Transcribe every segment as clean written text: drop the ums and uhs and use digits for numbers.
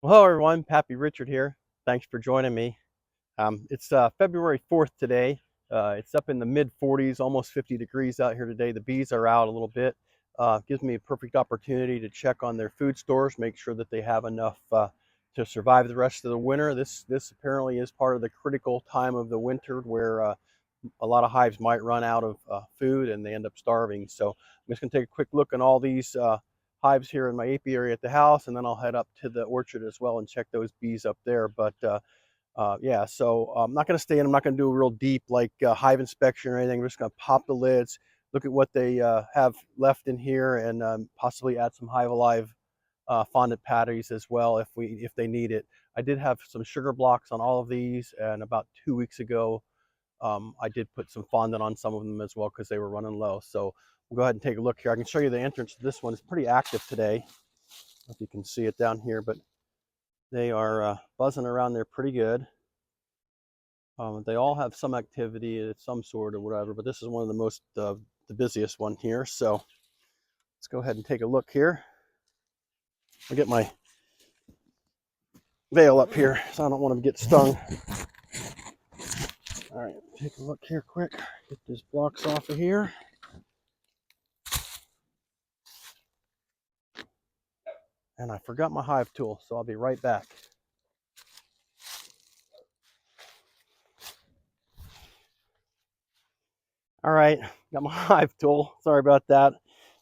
Well, hello everyone, Pappy Richard here. Thanks for joining me. It's February 4th today. It's up in the mid 40s, almost 50 degrees out here today. The bees are out a little bit. Gives me a perfect opportunity to check on their food stores, make sure that they have enough to survive the rest of the winter. This apparently is part of the critical time of the winter where a lot of hives might run out of food and they end up starving. So I'm just going to take a quick look at all these hives here in my apiary at the house, and then I'll head up to the orchard as well and check those bees up there. But yeah, so I'm not going to stay in. I'm not going to do a real deep like hive inspection or anything. I'm just going to pop the lids, look at what they have left in here, and possibly add some HiveAlive fondant patties as well if they need it. I did have some sugar blocks on all of these, and about 2 weeks ago I did put some fondant on some of them as well because they were running low. So we'll go ahead and take a look here. I can show you the entrance to this one. It's pretty active today. I don't know if you can see it down here, but they are buzzing around there pretty good. They all have some activity of some sort or whatever, but this is one of the busiest one here. So let's go ahead and take a look here. I'll get my veil up here so I don't want to get stung. All right, take a look here quick. Get these blocks off of here. And I forgot my hive tool, so I'll be right back. All right, got my hive tool. Sorry about that.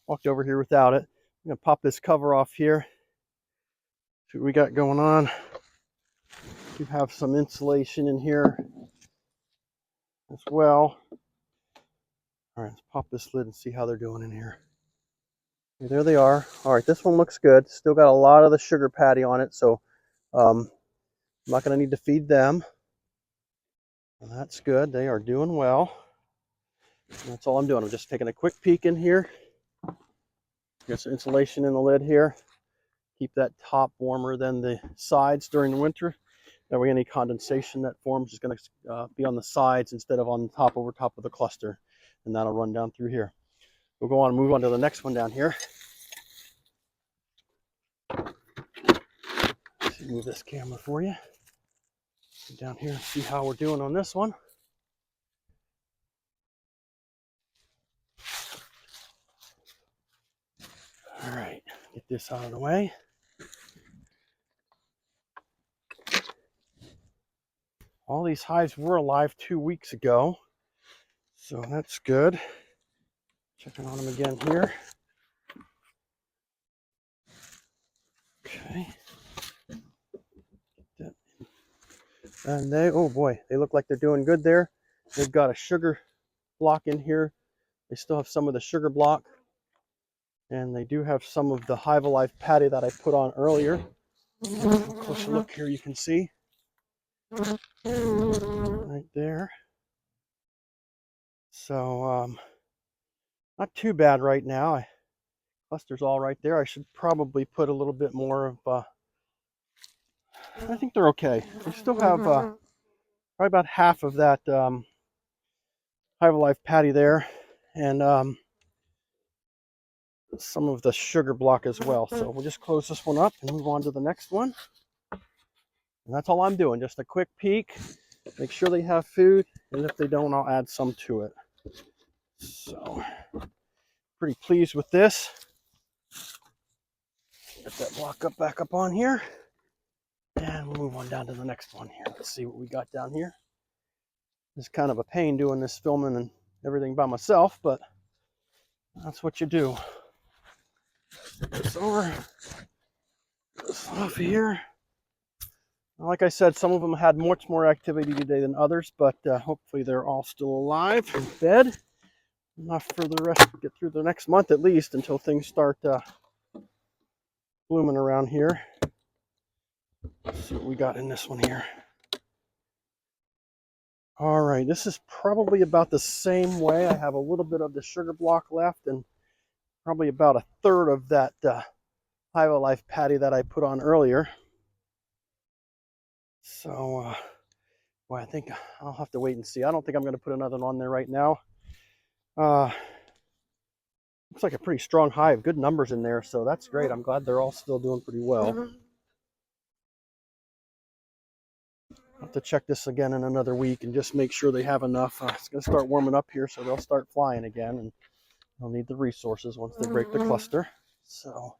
Walked over here without it. I'm gonna pop this cover off here. See what we got going on. You have some insulation in here as well. All right, let's pop this lid and see how they're doing in here. Okay, there they are. All right, this one looks good. Still got a lot of the sugar patty on it, so I'm not gonna need to feed them. And that's good. They are doing well. And that's all I'm doing. I'm just taking a quick peek in here. Get some insulation in the lid here. Keep that top warmer than the sides during the winter. That way any condensation that forms is going to be on the sides instead of on the top over top of the cluster. And that'll run down through here. We'll go on and move on to the next one down here. Let's move this camera for you. Get down here and see how we're doing on this one. All right, get this out of the way. All these hives were alive 2 weeks ago, so that's good. Checking on them again here. Okay. And they, oh boy, they look like they're doing good there. They've got a sugar block in here. They still have some of the sugar block. And they do have some of the HiveAlive patty that I put on earlier. A closer look here, you can see. Right there. So, not too bad right now. Cluster's all right there. I should probably put a little bit more of, I think they're okay. They still have probably about half of that HiveAlive patty there. And some of the sugar block as well. So we'll just close this one up and move on to the next one. And that's all I'm doing, just a quick peek, make sure they have food, and if they don't, I'll add some to it. So, pretty pleased with this. Get that block up back up on here, and we'll move on down to the next one here. Let's see what we got down here. It's kind of a pain doing this filming and everything by myself, but that's what you do. Put this over, this off here. Like I said, some of them had much more activity today than others, but hopefully they're all still alive and fed. Enough for the rest to get through the next month at least until things start blooming around here. Let's see what we got in this one here. All right, this is probably about the same way. I have a little bit of the sugar block left and probably about a third of that HiveAlive patty that I put on earlier. So, well, I think I'll have to wait and see. I don't think I'm going to put another one on there right now. Looks like a pretty strong hive, good numbers in there, so that's great. I'm glad they're all still doing pretty well. I'll have to check this again in another week and just make sure they have enough. It's going to start warming up here, so they'll start flying again, and they'll need the resources once they break the cluster. So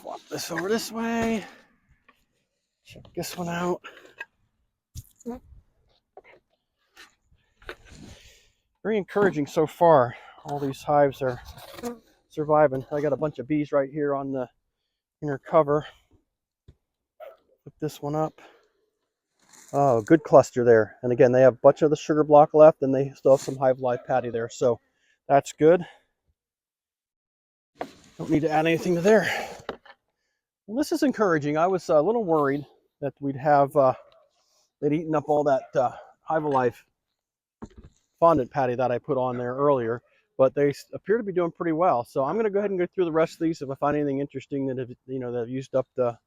flop this over this way. Check this one out. Very encouraging so far. All these hives are surviving. I got a bunch of bees right here on the inner cover. Put this one up. Oh, good cluster there. And again, they have a bunch of the sugar block left, and they still have some HiveAlive patty there. So that's good. Don't need to add anything to there. Well, this is encouraging. I was a little worried that we'd have they'd eaten up all that HiveAlive fondant patty that I put on there earlier, but they appear to be doing pretty well. So I'm going to go ahead and go through the rest of these. If I find anything interesting that have, that have used up the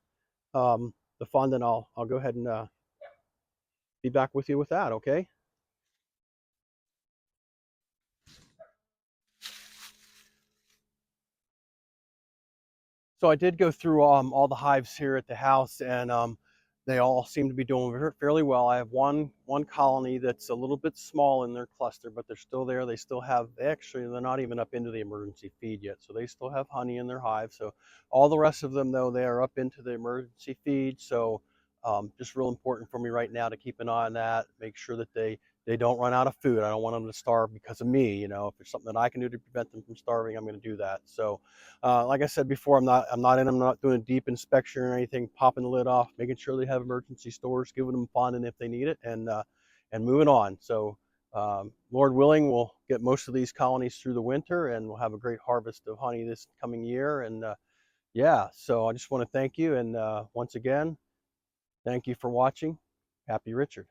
fondant, I'll go ahead and be back with you with that. Okay. So I did go through all the hives here at the house, and they all seem to be doing fairly well. I have one colony that's a little bit small in their cluster, but they're still there. They still have, they're not even up into the emergency feed yet, so they still have honey in their hive. So all the rest of them, though, they are up into the emergency feed. So just real important for me right now to keep an eye on that, make sure that they don't run out of food. I don't want them to starve because of me. If there's something that I can do to prevent them from starving, I'm going to do that. So like I said before, I'm not doing a deep inspection or anything, popping the lid off, making sure they have emergency stores, giving them fondant if they need it, and moving on. So Lord willing, we'll get most of these colonies through the winter, and we'll have a great harvest of honey this coming year. And yeah, so I just want to thank you, and once again, thank you for watching. Happy Richard.